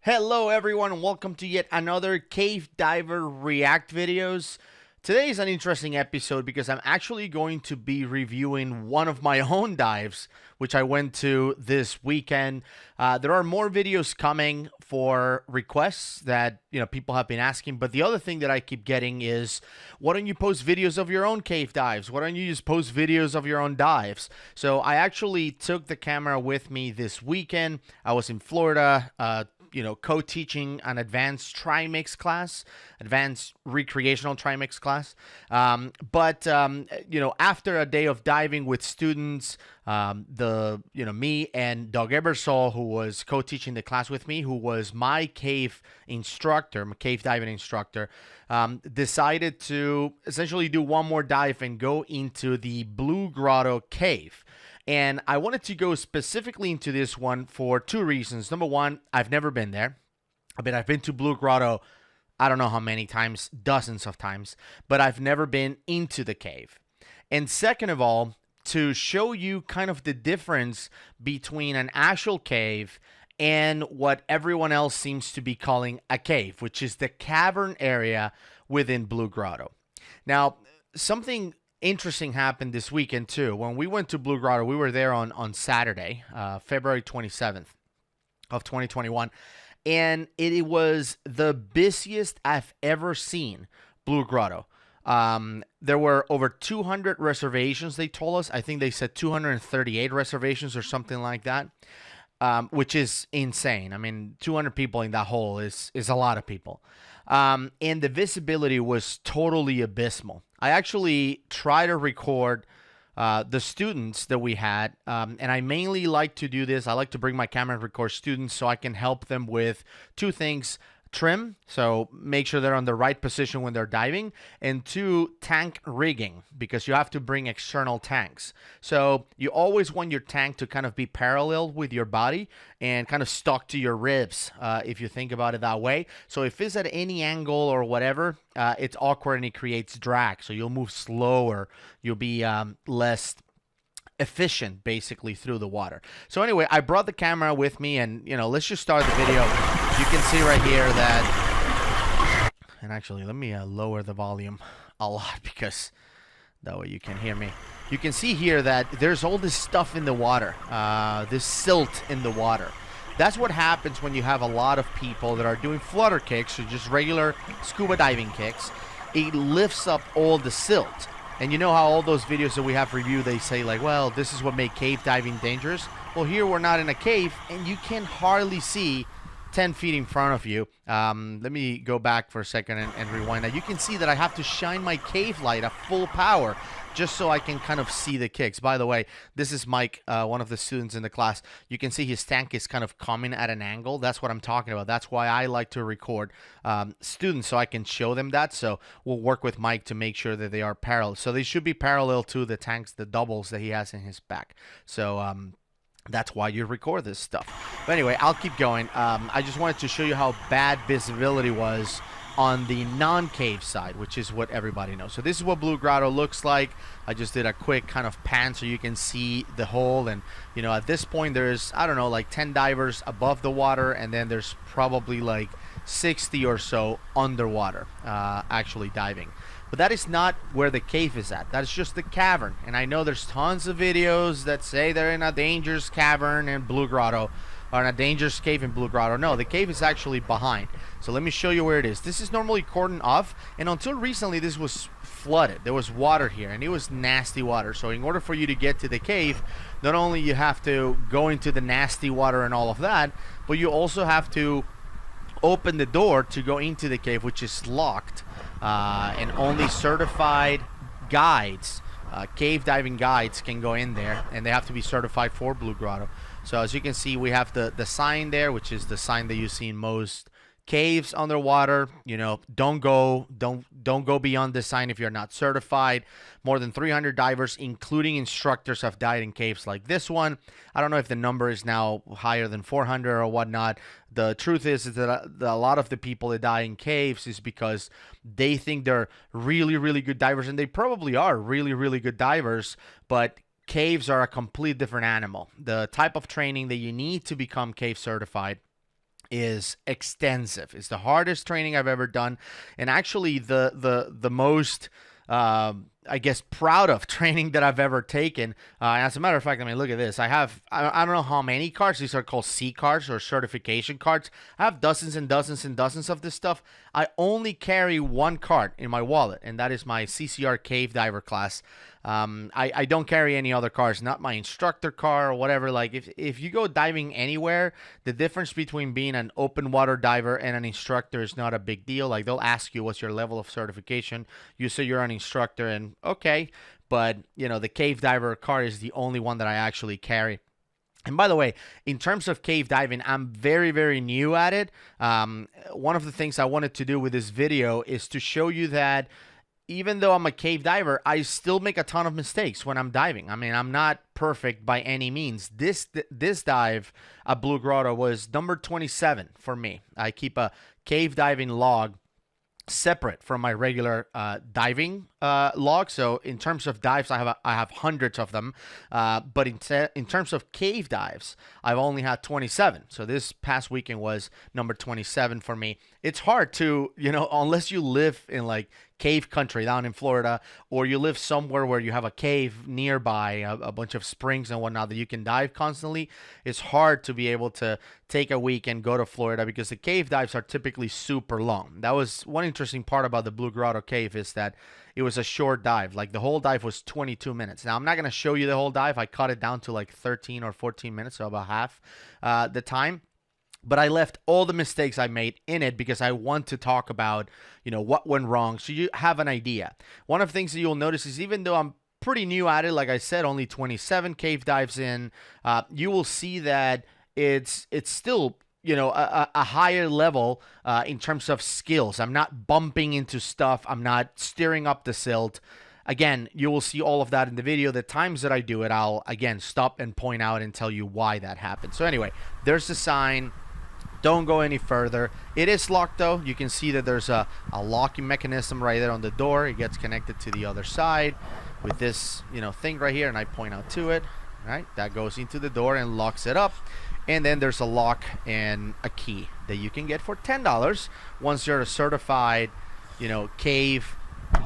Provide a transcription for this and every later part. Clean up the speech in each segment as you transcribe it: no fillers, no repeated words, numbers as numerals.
Hello everyone and welcome to yet another Cave Diver React videos. Today is an interesting episode because I'm actually going to be reviewing one of my own dives, which I went to this weekend. There are more videos coming for requests that people have been asking, but the other thing that I keep getting is, why don't you post videos of your own cave dives? Why don't you just post videos of your own dives? So I actually took the camera with me this weekend. I was in Florida, co-teaching an advanced trimix class, advanced recreational trimix class. After a day of diving with students, me and Doug Ebersol, who was co-teaching the class with me, who was my cave instructor, my cave diving instructor, decided to essentially do one more dive and go into the Blue Grotto cave. And I wanted to go specifically into this one for two reasons. Number one, I've never been there. I've been to Blue Grotto, I don't know how many times, dozens of times, but I've never been into the cave. And second of all, to show you kind of the difference between an actual cave and what everyone else seems to be calling a cave, which is the cavern area within Blue Grotto. Now, something interesting happened this weekend too. When we went to Blue Grotto, we were there on Saturday, February 27th of 2021, and it was the busiest I've ever seen Blue Grotto. There were over 200 reservations, they told us. I think they said 238 reservations or something like that, which is insane. I mean, 200 people in that hole is a lot of people. And the visibility was totally abysmal. I actually try to record the students that we had, and I mainly like to do this. I like to bring my camera and record students so I can help them with two things: trim, so make sure they're on the right position when they're diving, and two, tank rigging, because you have to bring external tanks. So you always want your tank to kind of be parallel with your body and kind of stuck to your ribs, if you think about it that way. So if it's at any angle or whatever, it's awkward and it creates drag. So you'll move slower, you'll be less efficient basically through the water. So anyway, I brought the camera with me, and let's just start the video. You can see right here that, and actually let me lower the volume a lot because that way you can hear me. You can see here that there's all this stuff in the water, this silt in the water. That's what happens when you have a lot of people that are doing flutter kicks or just regular scuba diving kicks. It lifts up all the silt. And you know how all those videos that we have reviewed, they say like, well, this is what made cave diving dangerous. Well, here we're not in a cave, and you can hardly see 10 feet in front of you. Let me go back for a second and rewind that. You can see that I have to shine my cave light at full power just so I can kind of see the kicks. By the way, this is Mike, one of the students in the class. You can see his tank is kind of coming at an angle. That's what I'm talking about. That's why I like to record students, so I can show them that. So we'll work with Mike to make sure that they are parallel. So they should be parallel to the tanks, the doubles that he has in his back. So that's why you record this stuff. But anyway, I'll keep going. I just wanted to show you how bad visibility was on the non-cave side, which is what everybody knows. So this is what Blue Grotto looks like. I just did a quick kind of pan so you can see the hole. And at this point there's, I don't know, like 10 divers above the water, and then there's probably like 60 or so underwater actually diving. But that is not where the cave is at. That is just the cavern. And I know there's tons of videos that say they're in a dangerous cavern in Blue Grotto, or in a dangerous cave in Blue Grotto. No, the cave is actually behind. So let me show you where it is. This is normally cordoned off, and until recently this was flooded. There was water here, and it was nasty water. So in order for you to get to the cave, not only you have to go into the nasty water and all of that, but you also have to open the door to go into the cave, which is locked, and only certified guides, cave diving guides, can go in there, and they have to be certified for Blue Grotto. So as you can see, we have the sign there, which is the sign that you see in most caves underwater. Don't go beyond this sign if you're not certified. More than 300 divers, including instructors, have died in caves like this one. I don't know if the number is now higher than 400 or whatnot. The truth is that a lot of the people that die in caves is because they think they're really, really good divers, and they probably are really, really good divers, but caves are a complete different animal. The type of training that you need to become cave certified is extensive. It's the hardest training I've ever done, and actually the most I guess proud of training that I've ever taken. As a matter of fact, I mean, look at this. I don't know how many cards. These are called C cards or certification cards. I have dozens and dozens and dozens of this stuff. I only carry one card in my wallet, and that is my CCR Cave Diver class. I don't carry any other cards, not my instructor card or whatever. Like if you go diving anywhere, the difference between being an open water diver and an instructor is not a big deal. Like they'll ask you what's your level of certification. You say you're an instructor and okay, but you know, the cave diver card is the only one that I actually carry. And by the way, in terms of cave diving, I'm very, very new at it. One of the things I wanted to do with this video is to show you that even though I'm a cave diver, I still make a ton of mistakes when I'm diving. I mean, I'm not perfect by any means. This dive at Blue Grotto was number 27 for me. I keep a cave diving log separate from my regular diving log. So in terms of dives, I have hundreds of them. But in terms of cave dives, I've only had 27. So this past weekend was number 27 for me. It's hard to, you know, unless you live in like cave country down in Florida, or you live somewhere where you have a cave nearby, a bunch of springs and whatnot that you can dive constantly. It's hard to be able to take a week and go to Florida because the cave dives are typically super long. That was one interesting part about the Blue Grotto cave, is that it was a short dive. Like the whole dive was 22 minutes. Now I'm not going to show you the whole dive. I cut it down to like 13 or 14 minutes, so about half the time. But I left all the mistakes I made in it because I want to talk about, you know, what went wrong, so you have an idea. One of the things that you'll notice is, even though I'm pretty new at it, like I said, only 27 cave dives in, you will see that it's still, you know, a higher level in terms of skills. I'm not bumping into stuff. I'm not steering up the silt. Again, you will see all of that in the video. The times that I do it, I'll, again, stop and point out and tell you why that happened. So anyway, there's the sign. Don't go any further. It is locked though. You can see that there's a locking mechanism right there on the door. It gets connected to the other side with this, you know, thing right here, and I point out to it. Right, that goes into the door and locks it up. And then there's a lock and a key that you can get for $10 once you're a certified, you know, cave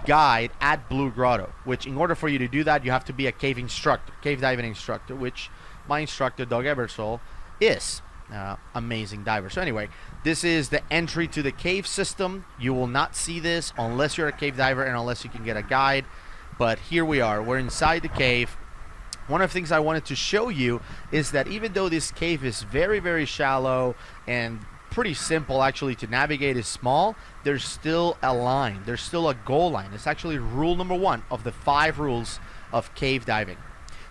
guide at Blue Grotto. Which, in order for you to do that, you have to be a cave instructor, cave diving instructor, which my instructor Doug Ebersole is. Amazing diver. So anyway, this is the entry to the cave system. You will not see this unless you're a cave diver and unless you can get a guide. But here we are. We're inside the cave. One of the things I wanted to show you is that even though this cave is very, very shallow and pretty simple actually to navigate, is small, there's still a line. There's still a goal line. It's actually rule number 1 of the 5 rules of cave diving.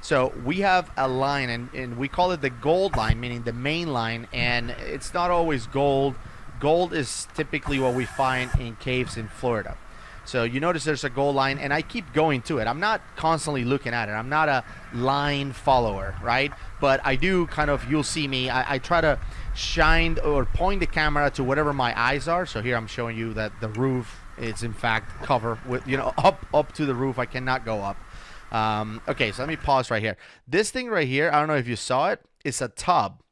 So we have a line, and we call it the gold line, meaning the main line, and it's not always gold. Gold is typically what we find in caves in Florida. So you notice there's a gold line, and I keep going to it. I'm not constantly looking at it. I'm not a line follower, right? But I do kind of, you'll see me, I try to shine or point the camera to whatever my eyes are. So here I'm showing you that the roof is in fact covered with, you know, up to the roof. I cannot go up. Okay, so let me pause right here. This thing right here, I don't know if you saw it, it's a tub,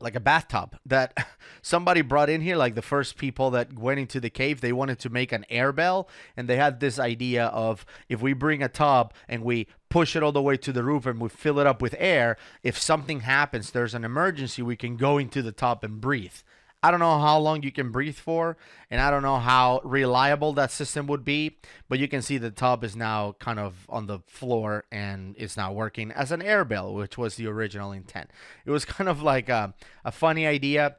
like a bathtub that somebody brought in here. Like the first people that went into the cave, they wanted to make an air bell, and they had this idea of, if we bring a tub and we push it all the way to the roof and we fill it up with air, if something happens, there's an emergency, we can go into the tub and breathe. I don't know how long you can breathe for, and I don't know how reliable that system would be, but you can see the tub is now kind of on the floor and it's now working as an air bell, which was the original intent. It was kind of like a funny idea.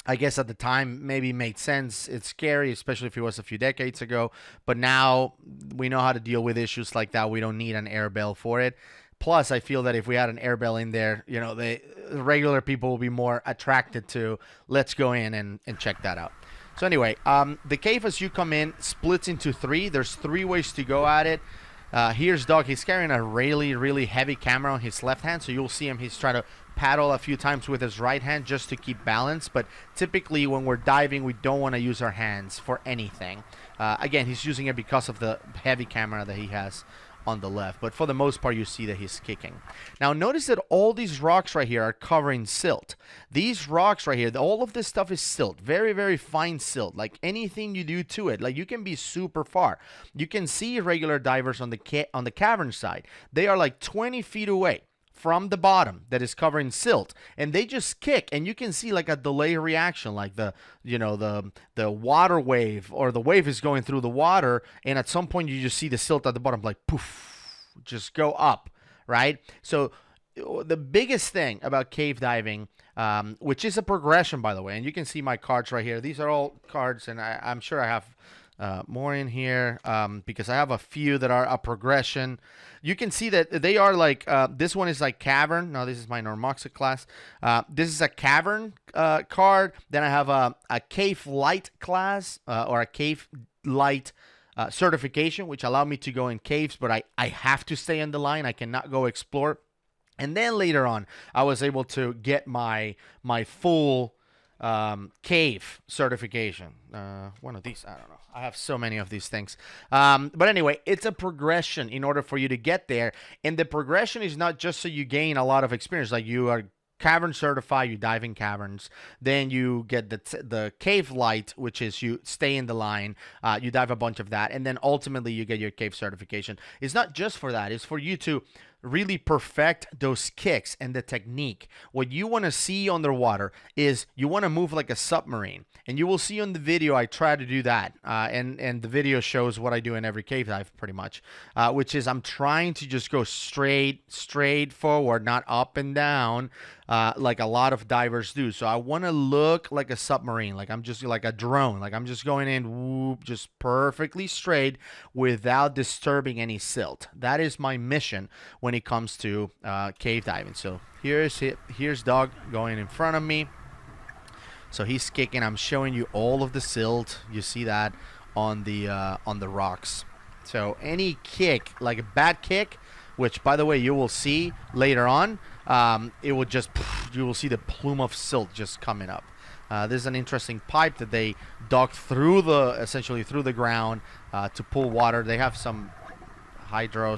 I guess at the time maybe made sense. It's scary, especially if it was a few decades ago, but now we know how to deal with issues like that. We don't need an air bell for it. Plus, I feel that if we had an air bell in there, you know, the regular people will be more attracted to, let's go in and check that out. So anyway, the cave as you come in splits into 3. There's 3 ways to go at it. Here's Doug. He's carrying a really, really heavy camera on his left hand. So you'll see him. He's trying to paddle a few times with his right hand just to keep balance. But typically when we're diving, we don't want to use our hands for anything. Again, he's using it because of the heavy camera that he has on the left. But for the most part, you see that he's kicking. Now, notice that all these rocks right here are covering silt. These rocks right here, all of this stuff is silt. Very, very fine silt. Like anything you do to it, like you can be super far. You can see regular divers on the cavern side. They are like 20 feet away from the bottom that is covering silt, and they just kick, and you can see like a delay reaction, like the water wave, or the wave is going through the water, and at some point you just see the silt at the bottom like poof, just go up, right? So the biggest thing about cave diving, which is a progression, by the way, and you can see my cards right here. These are all cards, and I'm sure I have more in here because I have a few that are a progression. You can see that they are like, this one is like cavern. Now, this is my Normoxa class. This is a cavern card. Then I have a cave light class or a cave light certification, which allow me to go in caves, but I have to stay on the line. I cannot go explore. And then later on, I was able to get my full cave certification. One of these, I don't know. I have so many of these things. But anyway, it's a progression in order for you to get there. And the progression is not just so you gain a lot of experience. Like you are cavern certified, you dive in caverns. Then you get the cave light, which is you stay in the line. You dive a bunch of that. And then ultimately you get your cave certification. It's not just for that. It's for you to really perfect those kicks and the technique. What you want to see underwater is you want to move like a submarine. And you will see on the video I try to do that. And the video shows what I do in every cave dive pretty much. Which is I'm trying to just go straight forward, not up and down like a lot of divers do. So I want to look like a submarine. Like I'm just like a drone. Like I'm just going in, whoop, just perfectly straight without disturbing any silt. That is my mission when it comes to cave diving. So here's Doug going in front of me. So he's kicking. I'm showing you all of the silt. You see that on the rocks. So any kick, like a bad kick, which by the way you will see later on, it will just, you will see the plume of silt just coming up. This is an interesting pipe that they dug through essentially through the ground to pull water. They have some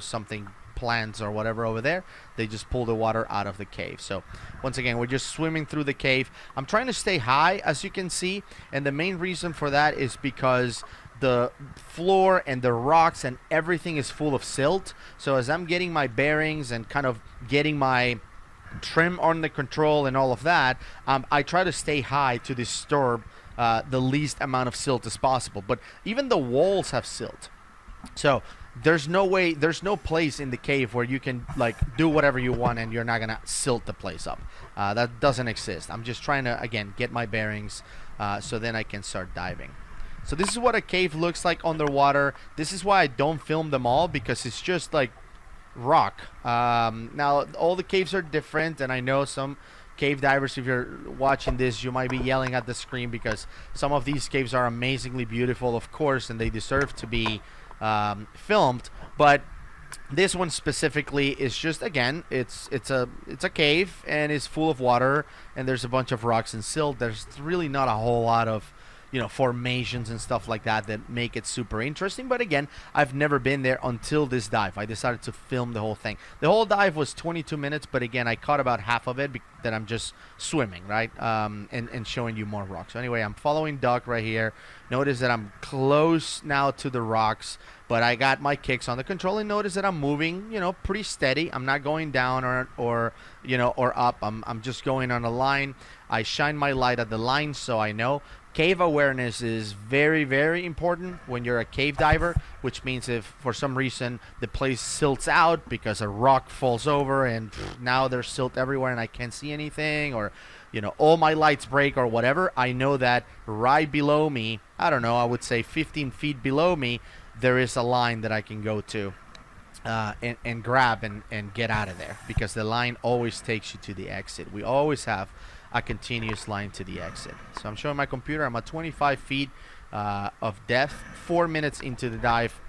something plants or whatever over there. They just pull the water out of the cave. So once again, we're just swimming through the cave. I'm trying to stay high, as you can see, and the main reason for that is because the floor and the rocks and everything is full of silt. So as I'm getting my bearings and kind of getting my trim on the control and all of that, I try to stay high to disturb the least amount of silt as possible. But even the walls have silt. So there's no place in the cave where you can like do whatever you want and you're not gonna silt the place up. That doesn't exist. I'm just trying to, again, get my bearings so then I can start diving. So this is what a cave looks like underwater. This is why I don't film them all, because it's just like rock. Now all the caves are different, and I know some cave divers, if you're watching this, you might be yelling at the screen because some of these caves are amazingly beautiful, of course, and they deserve to be filmed. But this one specifically is just, again, it's a cave and it's full of water, and there's a bunch of rocks and silt. There's really not a whole lot of formations and stuff like that make it super interesting. But again, I've never been there until this dive. I decided to film the whole thing. The whole dive was 22 minutes, but again, I caught about half of it that I'm just swimming, right? And showing you more rocks. So anyway, I'm following Doug right here. Notice that I'm close now to the rocks, but I got my kicks on the control, and notice that I'm moving, pretty steady. I'm not going down or up. I'm just going on a line. I shine my light at the line so I know. Cave awareness is very, very important when you're a cave diver, which means if for some reason the place silts out because a rock falls over and now there's silt everywhere and I can't see anything, or all my lights break or whatever, I know that right below me, I don't know, I would say 15 feet below me, there is a line that I can go to and grab and get out of there, because the line always takes you to the exit. We always have a continuous line to the exit. So I'm showing my computer. I'm at 25 feet of depth, 4 minutes into the dive.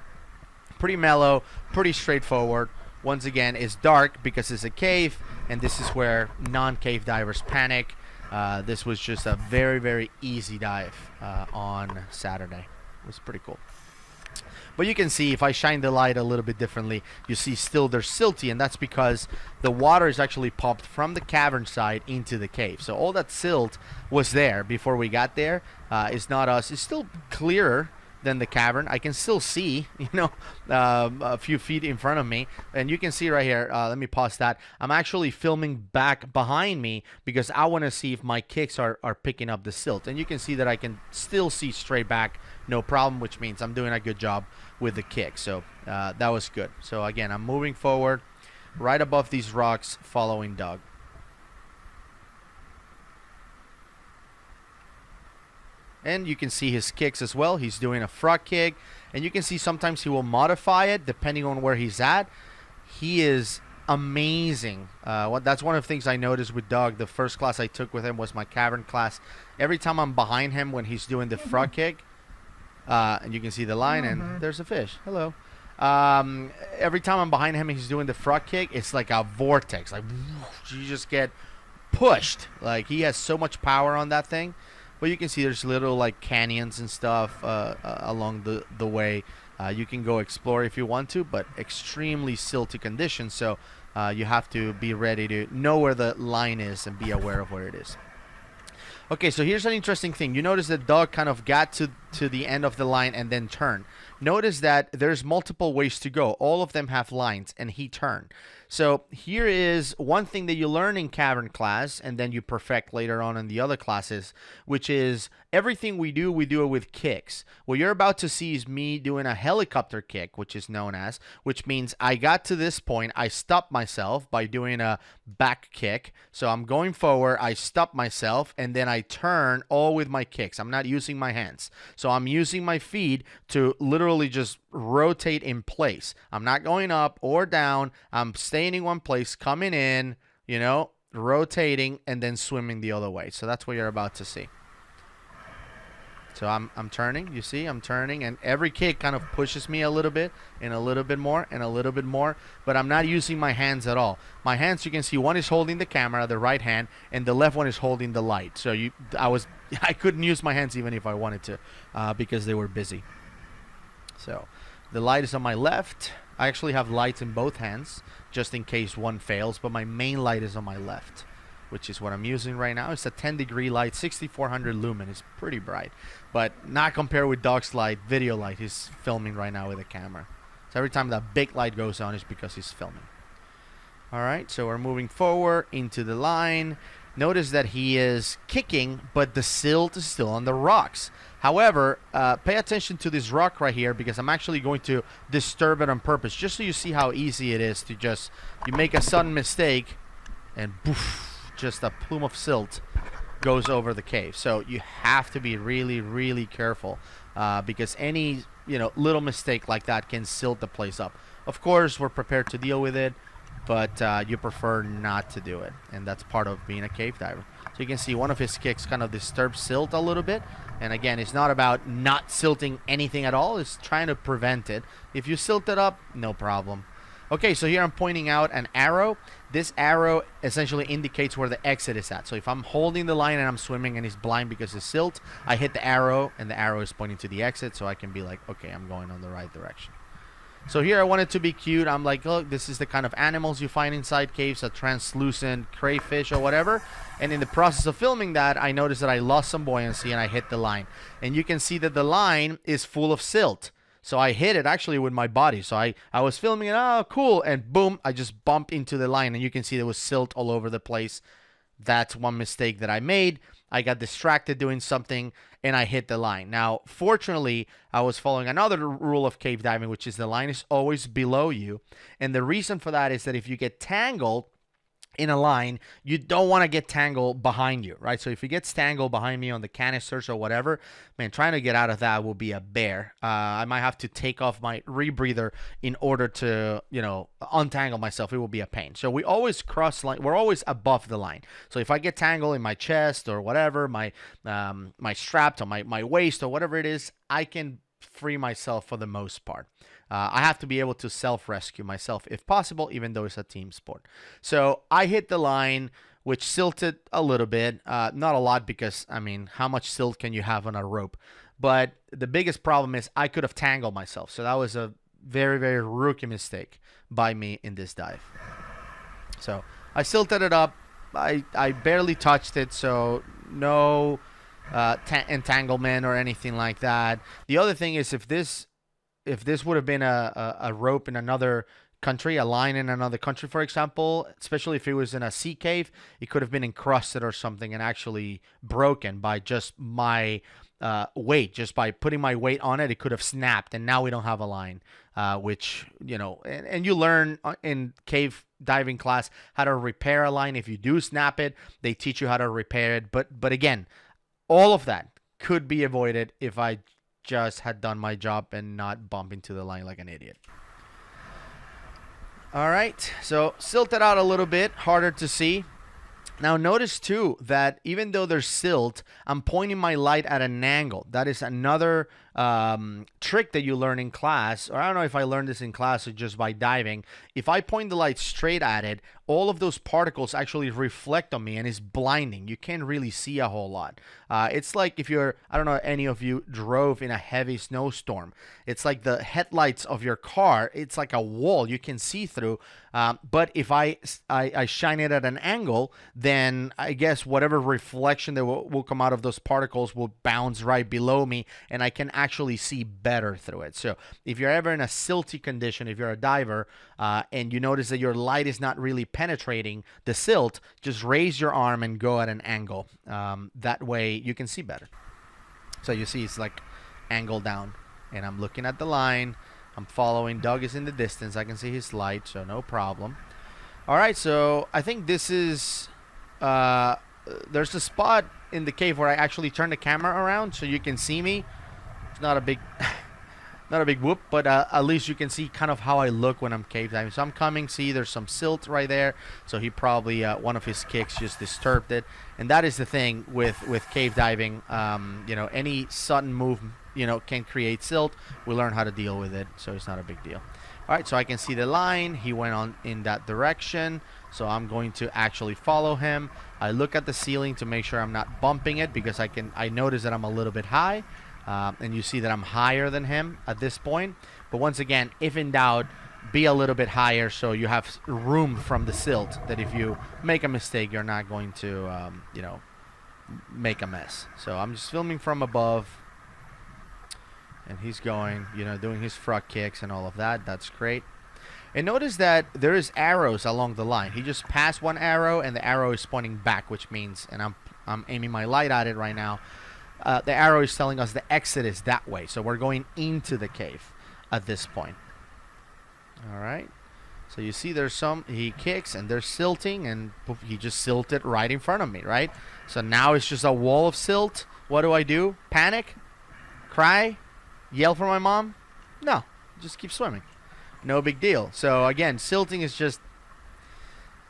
Pretty mellow, pretty straightforward. Once again, it's dark because it's a cave, and this is where non-cave divers panic. This was just a very, very easy dive on Saturday. It was pretty cool. But you can see if I shine the light a little bit differently, you see still they're silty, and that's because the water is actually pumped from the cavern side into the cave. So all that silt was there before we got there. It's not us. It's still clearer than the cavern. I can still see, a few feet in front of me. And you can see right here, let me pause that. I'm actually filming back behind me because I want to see if my kicks are picking up the silt. And you can see that I can still see straight back, no problem, which means I'm doing a good job with the kick. So that was good. So again, I'm moving forward right above these rocks, following Doug. And you can see his kicks as well. He's doing a frog kick. And you can see sometimes he will modify it depending on where he's at. He is amazing. That's one of the things I noticed with Doug. The first class I took with him was my cavern class. Every time I'm behind him when he's doing the frog kick, and you can see the line, and there's a fish. Hello. Every time I'm behind him and he's doing the frog kick, it's like a vortex. Like, you just get pushed. Like, he has so much power on that thing. But you can see there's little like canyons and stuff along the way. You can go explore if you want to, but extremely silty conditions. So you have to be ready to know where the line is and be aware of where it is. Okay, so here's an interesting thing. You notice that Doug kind of got to the end of the line and then turned. Notice that there's multiple ways to go. All of them have lines, and he turned. So here is one thing that you learn in cavern class, and then you perfect later on in the other classes, which is everything we do it with kicks. What you're about to see is me doing a helicopter kick, which is known as, which means I got to this point, I stopped myself by doing a back kick. So I'm going forward, I stop myself, and then I turn all with my kicks. I'm not using my hands. So I'm using my feet to literally just rotate in place. I'm not going up or down. I'm staying in one place, coming in, rotating, and then swimming the other way. So that's what you're about to see. So I'm turning, you see, I'm turning, and every kick kind of pushes me a little bit, and a little bit more, and a little bit more, but I'm not using my hands at all. My hands, you can see, one is holding the camera, the right hand, and the left one is holding the light. So I couldn't use my hands even if I wanted to, because they were busy. So the light is on my left. I actually have lights in both hands, just in case one fails, but my main light is on my left, which is what I'm using right now. It's a 10-degree light, 6400 lumen. It's pretty bright, but not compared with Doug's light, video light. He's filming right now with a camera. So every time that big light goes on, it's because he's filming. All right, so we're moving forward into the line. Notice that he is kicking, but the silt is still on the rocks. However, pay attention to this rock right here, because I'm actually going to disturb it on purpose, just so you see how easy it is to you make a sudden mistake, and poof, just a plume of silt goes over the cave. So you have to be really, really careful, because any little mistake like that can silt the place up. Of course, we're prepared to deal with it, but you prefer not to do it, and that's part of being a cave diver. So you can see one of his kicks kind of disturbs silt a little bit, and again, it's not about not silting anything at all. It's trying to prevent it. If you silt it up, no problem. Okay, so here I'm pointing out an arrow. This arrow essentially indicates where the exit is at. So if I'm holding the line and I'm swimming and it's blind because it's silt, I hit the arrow and the arrow is pointing to the exit, so I can be like, okay, I'm going on the right direction. So here I wanted to be cute. I'm like, look, this is the kind of animals you find inside caves, a translucent crayfish or whatever. And in the process of filming that, I noticed that I lost some buoyancy and I hit the line. And you can see that the line is full of silt. So I hit it actually with my body. So I was filming it, oh, cool. And boom, I just bumped into the line. And you can see there was silt all over the place. That's one mistake that I made. I got distracted doing something and I hit the line. Now, fortunately, I was following another rule of cave diving, which is the line is always below you. And the reason for that is that if you get tangled in a line, you don't want to get tangled behind you, right? So if you get tangled behind me on the canisters or whatever, man, trying to get out of that will be a bear. I might have to take off my rebreather in order to, untangle myself. It will be a pain. So we always cross line. We're always above the line. So if I get tangled in my chest or whatever, my straps or my waist or whatever it is, I can free myself for the most part. I have to be able to self-rescue myself if possible, even though it's a team sport. So I hit the line. which silted a little bit. Not a lot because, I mean, how much silt can you have on a rope? But the biggest problem is I could have tangled myself. So that was a very, very rookie mistake by me in this dive. So I silted it up. I barely touched it, so no entanglement or anything like that. The other thing is if this would have been a rope in another country, a line in another country, for example, especially if it was in a sea cave, it could have been encrusted or something and actually broken by just my weight. Just by putting my weight on it, it could have snapped, and now we don't have a line, which, you know, and you learn in cave diving class how to repair a line. If you do snap it, they teach you how to repair it. But again, all of that could be avoided if I just had done my job and not bump into the line like an idiot. All right, so silted out a little bit, harder to see. Now notice too that even though there's silt, I'm pointing my light at an angle. That is another trick that you learn in class, or I don't know if I learned this in class or just by diving. If I point the light straight at it, all of those particles actually reflect on me and it's blinding. You can't really see a whole lot. It's like if you're, I don't know, any of you drove in a heavy snowstorm. It's like the headlights of your car. It's like a wall you can see through. But if I shine it at an angle, then I guess whatever reflection that will come out of those particles will bounce right below me, and I can actually see better through it. So if you're ever in a silty condition, if you're a diver, and you notice that your light is not really penetrating the silt, just raise your arm and go at an angle. That way you can see better. So you see it's like angle down, and I'm looking at the line. I'm following. Doug is in the distance. I can see his light, so no problem. All right, so I think this is there's a spot in the cave where I actually turn the camera around so you can see me. It's not a big not a big whoop, but at least you can see kind of how I look when I'm cave diving. So I'm coming, see there's some silt right there, so he probably one of his kicks just disturbed it. And that is the thing with cave diving. You know, any sudden move, you know, can create silt. We learn how to deal with it, so it's not a big deal. All right, so I can see the line. He went on in that direction, so I'm going to actually follow him. I look at the ceiling to make sure I'm not bumping it, because I notice that I'm a little bit high, and you see that I'm higher than him at this point. But once again, if in doubt, be a little bit higher so you have room from the silt, that if you make a mistake, you're not going to, you know, make a mess. So I'm just filming from above. And he's going, you know, doing his frog kicks and all of that. That's great. And notice that there is arrows along the line. He just passed one arrow, and the arrow is pointing back, which means, and I'm aiming my light at it right now. The arrow is telling us the exit is that way. So we're going into the cave at this point. All right. So you see there's he kicks, and there's silting, and poof, he just silted right in front of me, right? So now it's just a wall of silt. What do? Panic? Cry? Yell for my mom? No, just keep swimming. No big deal. So again, silting is just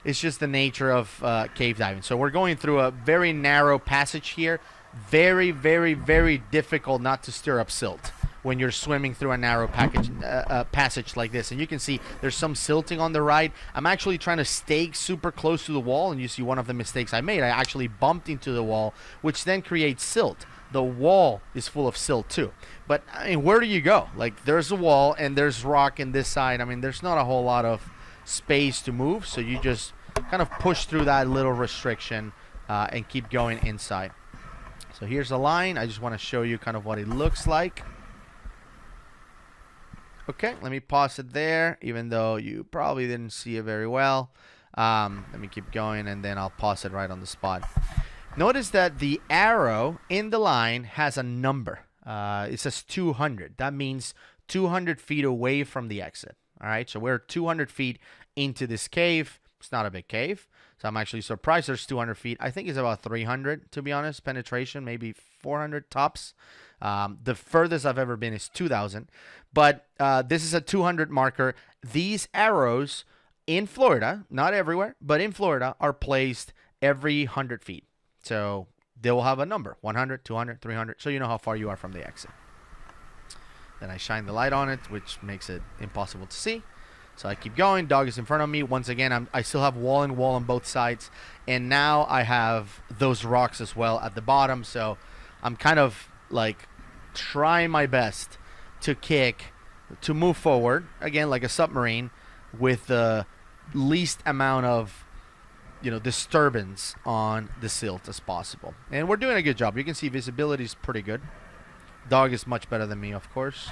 the nature of cave diving. So we're going through a very narrow passage here. Very, very, very difficult not to stir up silt when you're swimming through a narrow passage like this. And you can see there's some silting on the right. I'm actually trying to stay super close to the wall, and you see one of the mistakes I made. I actually bumped into the wall, which then creates silt. The wall is full of silt too. But I mean, where do you go? Like, there's a wall and there's rock in this side. I mean, there's not a whole lot of space to move, so you just kind of push through that little restriction and keep going inside. So here's a line. I just want to show you kind of what it looks like. Okay, let me pause it there, even though you probably didn't see it very well. Let me keep going, and then I'll pause it right on the spot. Notice that the arrow in the line has a number. It says 200. That means 200 feet away from the exit. All right, so we're 200 feet into this cave. It's not a big cave, so I'm actually surprised there's 200 feet. I think it's about 300, to be honest, penetration, maybe 400 tops. The furthest I've ever been is 2,000. But this is a 200 marker. These arrows in Florida, not everywhere, but in Florida, are placed every 100 feet. So they will have a number, 100, 200, 300, so you know how far you are from the exit. Then I shine the light on it, which makes it impossible to see. So I keep going. Dog is in front of me. Once again, I still have wall and wall on both sides. And now I have those rocks as well at the bottom. So I'm kind of like trying my best to move forward. Again, like a submarine with the least amount of disturbance on the silt as possible. And we're doing a good job. You can see visibility is pretty good. Dog is much better than me, of course.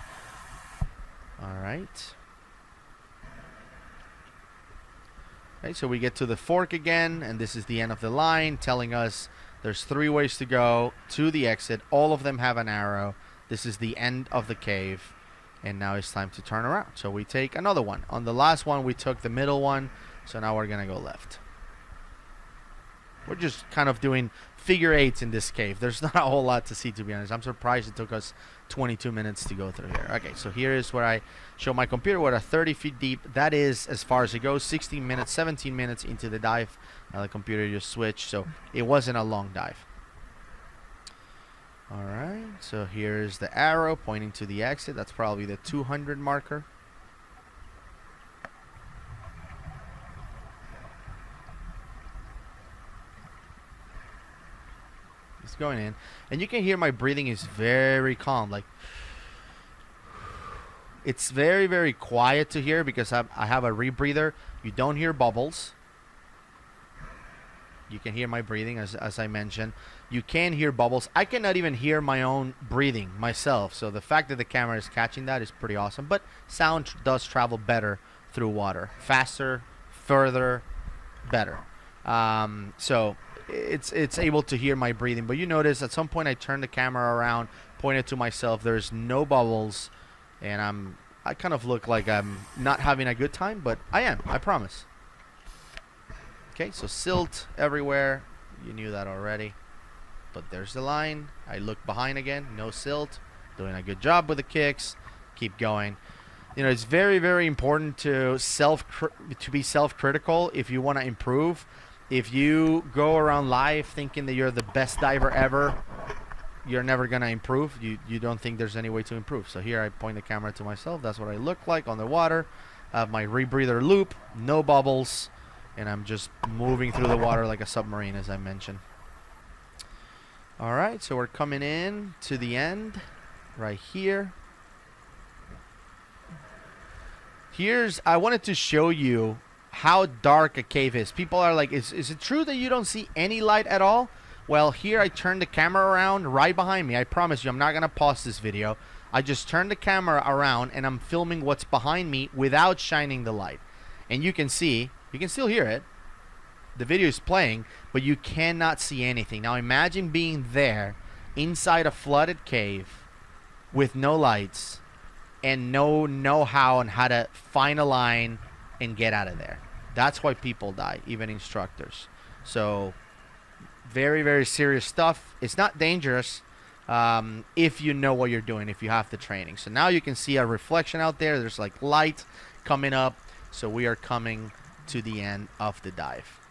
All right. Okay, so we get to the fork again, and this is the end of the line, telling us there's 3 ways to go to the exit. All of them have an arrow. This is the end of the cave, and now it's time to turn around. So we take another one. On the last one, we took the middle one, so now we're going to go left. We're just kind of doing figure eights in this cave. There's not a whole lot to see, to be honest. I'm surprised it took us 22 minutes to go through here. Okay, so here is where I show my computer. We're at 30 feet deep. That is as far as it goes. 16 minutes, 17 minutes into the dive. The computer just switched, so it wasn't a long dive. All right, so here's the arrow pointing to the exit. That's probably the 200 marker. It's going in, and you can hear my breathing is very calm. Like, it's very, very quiet to hear because I have a rebreather. You don't hear bubbles. You can hear my breathing, as I mentioned. You can hear bubbles. I cannot even hear my own breathing myself. So the fact that the camera is catching that is pretty awesome. But sound does travel better through water. Faster, further, better. So it's able to hear my breathing. But you notice at some point I turned the camera around, pointed to myself. There's no bubbles. And I kind of look like I'm not having a good time. But I am. I promise. Okay, so silt everywhere. You knew that already. But there's the line. I look behind again. No silt. Doing a good job with the kicks. Keep going. It's very, very important to be self-critical if you want to improve. If you go around life thinking that you're the best diver ever, you're never going to improve. You don't think there's any way to improve. So here I point the camera to myself. That's what I look like on the water. I have my rebreather loop. No bubbles. And I'm just moving through the water like a submarine, as I mentioned. All right, so we're coming in to the end right here. I wanted to show you how dark a cave is. People are like, is it true that you don't see any light at all? Well, here I turned the camera around right behind me. I promise you, I'm not going to pause this video. I just turned the camera around, and I'm filming what's behind me without shining the light. And you can see... You can still hear it. The video is playing, but you cannot see anything. Now imagine being there inside a flooded cave with no lights and no know-how on how to find a line and get out of there. That's why people die, even instructors. So very, very serious stuff. It's not dangerous if you know what you're doing, if you have the training. So now you can see a reflection out there. There's like light coming up. So we are coming to the end of the dive.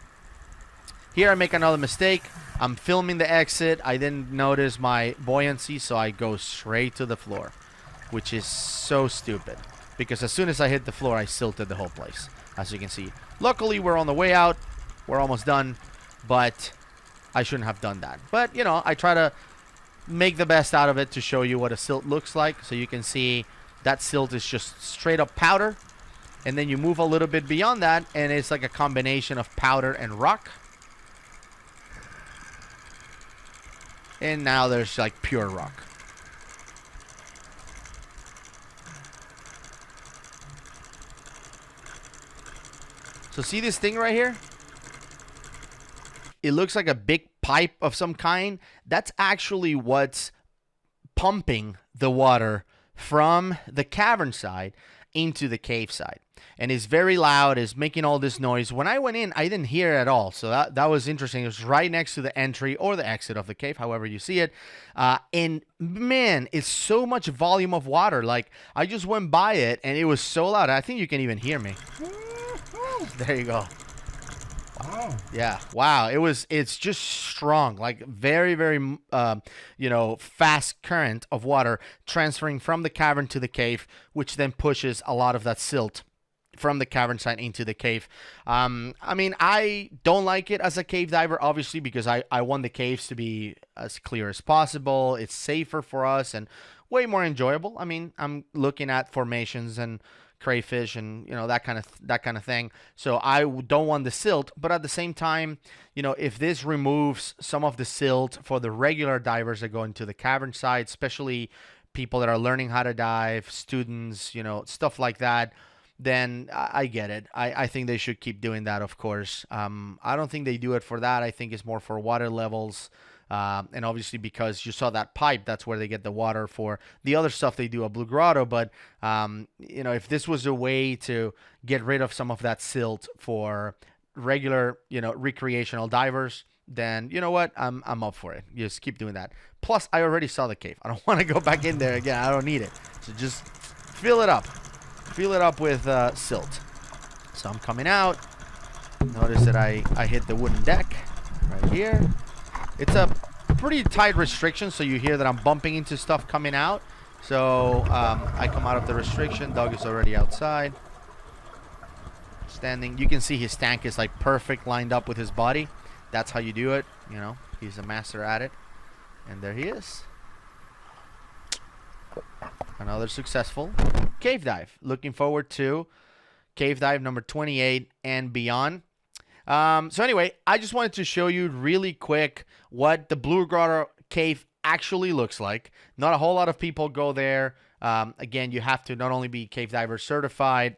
Here I make another mistake. I'm filming the exit. I didn't notice my buoyancy, so I go straight to the floor, which is so stupid because as soon as I hit the floor, I silted the whole place, as you can see. Luckily, we're on the way out. We're almost done, but I shouldn't have done that. But, I try to make the best out of it to show you what a silt looks like. So you can see that silt is just straight up powder. And then you move a little bit beyond that, and it's like a combination of powder and rock. And now there's like pure rock. So see this thing right here? It looks like a big pipe of some kind. That's actually what's pumping the water from the cavern side into the cave side. And it's very loud, it's making all this noise. When I went in, I didn't hear it at all. So that was interesting. It was right next to the entry or the exit of the cave, however you see it. And man, it's so much volume of water. Like, I just went by it and it was so loud. I think you can even hear me. There you go. Wow. Yeah. Wow. It's just strong, like very, very, fast current of water transferring from the cavern to the cave, which then pushes a lot of that silt from the cavern side into the cave. I mean, I don't like it as a cave diver, obviously, because I want the caves to be as clear as possible. It's safer for us and way more enjoyable. I mean, I'm looking at formations and crayfish and that kind of thing. So I don't want the silt, but at the same time, if this removes some of the silt for the regular divers that go into the cavern side, especially people that are learning how to dive, students, stuff like that, then I get it. I think they should keep doing that, of course. I don't think they do it for that. I think it's more for water levels. And obviously, because you saw that pipe, that's where they get the water for the other stuff they do at Blue Grotto. But, if this was a way to get rid of some of that silt for regular, recreational divers, then you know what? I'm up for it. Just keep doing that. Plus, I already saw the cave. I don't want to go back in there again. I don't need it. So just fill it up. Fill it up with silt. So I'm coming out. Notice that I hit the wooden deck right here. It's a pretty tight restriction, so you hear that I'm bumping into stuff coming out. So I come out of the restriction. Doug is already outside. Standing. You can see his tank is like perfect lined up with his body. That's how you do it. He's a master at it. And there he is. Another successful cave dive. Looking forward to cave dive number 28 and beyond. So anyway, I just wanted to show you really quick what the Blue Grotto cave actually looks like. Not a whole lot of people go there. Again, you have to not only be cave diver certified,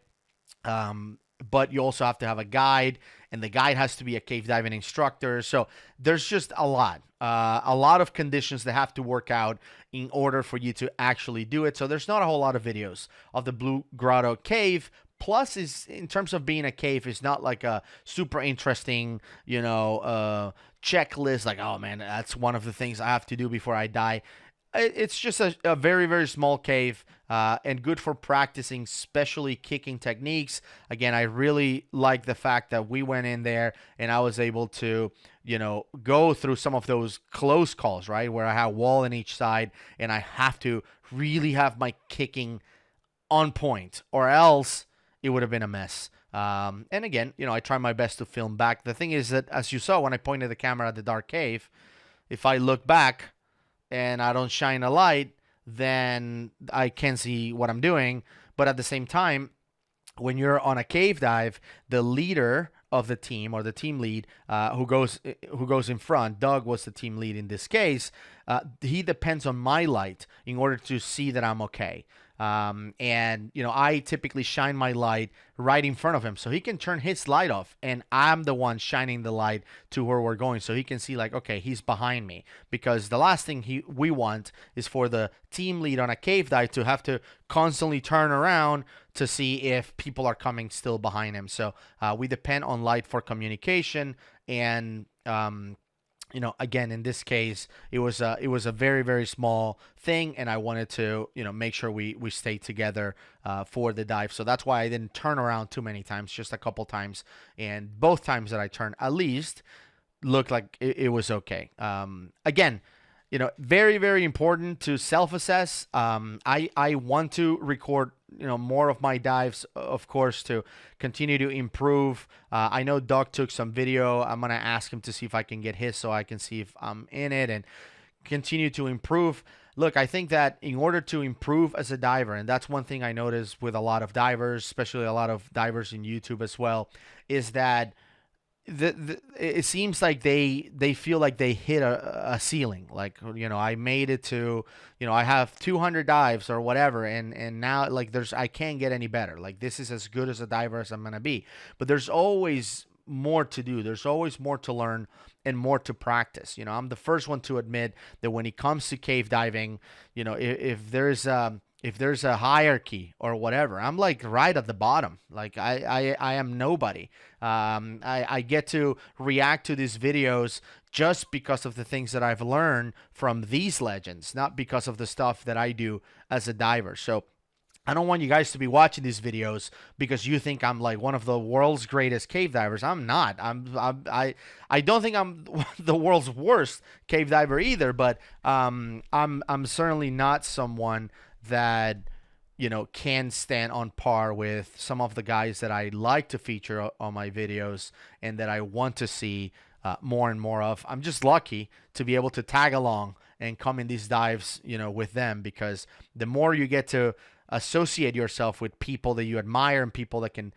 but you also have to have a guide, and the guide has to be a cave diving instructor. So there's just a lot of conditions that have to work out in order for you to actually do it. So there's not a whole lot of videos of the Blue Grotto cave. Plus, is in terms of being a cave, is not like a super interesting, checklist. Like, oh man, that's one of the things I have to do before I die. It's just a very, very small cave and good for practicing, especially kicking techniques. Again, I really like the fact that we went in there and I was able to, go through some of those close calls, right, where I have a wall on each side and I have to really have my kicking on point, or else it would have been a mess. And again, I try my best to film back. The thing is that, as you saw when I pointed the camera at the dark cave, if I look back and I don't shine a light, then I can't see what I'm doing. But at the same time, when you're on a cave dive, the leader of the team, or the team lead, who goes in front, Doug was the team lead in this case, he depends on my light in order to see that I'm okay. And I typically shine my light right in front of him so he can turn his light off, and I'm the one shining the light to where we're going so he can see, like, okay, he's behind me, because the last thing we want is for the team lead on a cave dive to have to constantly turn around to see if people are coming still behind him. So we depend on light for communication, and again, in this case, it was a very, very small thing, and I wanted to, make sure we stay together for the dive. So that's why I didn't turn around too many times, just a couple times, and both times that I turned, at least, looked like it was okay. Again, very, very important to self-assess. I want to record, more of my dives, of course, to continue to improve. I know Doug took some video. I'm going to ask him to see if I can get his so I can see if I'm in it and continue to improve. Look, I think that in order to improve as a diver, and that's one thing I noticed with a lot of divers, especially a lot of divers in YouTube as well, is that it seems like they feel like they hit a ceiling. Like, I made it to, I have 200 dives or whatever, and now, like, I can't get any better. Like, this is as good as a diver as I'm gonna be. But there's always more to do. There's always more to learn and more to practice. I'm the first one to admit that when it comes to cave diving, if there's a hierarchy or whatever, I'm like right at the bottom. Like I am nobody. I get to react to these videos just because of the things that I've learned from these legends, not because of the stuff that I do as a diver. So I don't want you guys to be watching these videos because you think I'm like one of the world's greatest cave divers. I'm not. I don't think I'm the world's worst cave diver either, but I'm certainly not someone that can stand on par with some of the guys that I like to feature on my videos and that I want to see more and more of. I'm just lucky to be able to tag along and come in these dives, with them, because the more you get to associate yourself with people that you admire and people that can,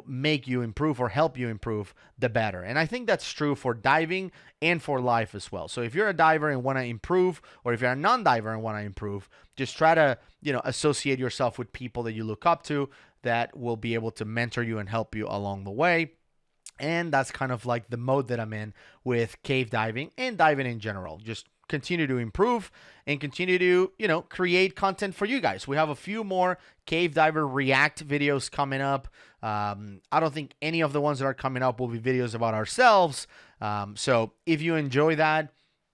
make you improve or help you improve, the better. And I think that's true for diving and for life as well. So if you're a diver and want to improve, or if you're a non-diver and want to improve, just try to, associate yourself with people that you look up to that will be able to mentor you and help you along the way. And that's kind of like the mode that I'm in with cave diving and diving in general. Just continue to improve and continue to, create content for you guys. We have a few more cave diver react videos coming up. I don't think any of the ones that are coming up will be videos about ourselves. So if you enjoy that,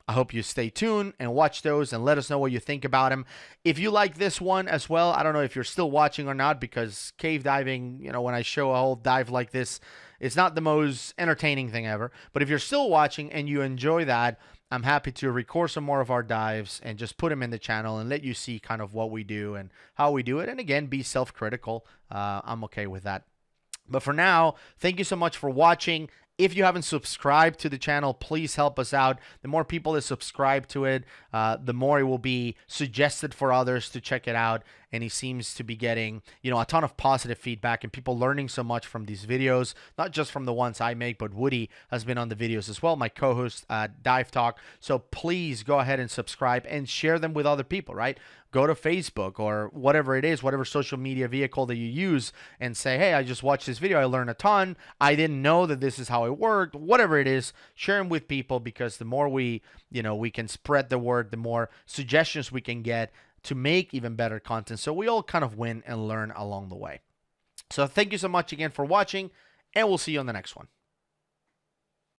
I hope you stay tuned and watch those and let us know what you think about them. If you like this one as well, I don't know if you're still watching or not, because cave diving, when I show a whole dive like this, it's not the most entertaining thing ever. But if you're still watching and you enjoy that, I'm happy to record some more of our dives and just put them in the channel and let you see kind of what we do and how we do it. And again, be self-critical. I'm okay with that. But for now, thank you so much for watching. If you haven't subscribed to the channel, please help us out. The more people that subscribe to it, the more it will be suggested for others to check it out. And he seems to be getting, a ton of positive feedback and people learning so much from these videos, not just from the ones I make, but Woody has been on the videos as well, my co-host at Dive Talk. So please go ahead and subscribe and share them with other people, right? Go to Facebook or whatever it is, whatever social media vehicle that you use, and say, hey, I just watched this video. I learned a ton. I didn't know that this is how it worked. Whatever it is, share them with people, because the more we can spread the word, the more suggestions we can get to make even better content. So we all kind of win and learn along the way. So thank you so much again for watching, and we'll see you on the next one.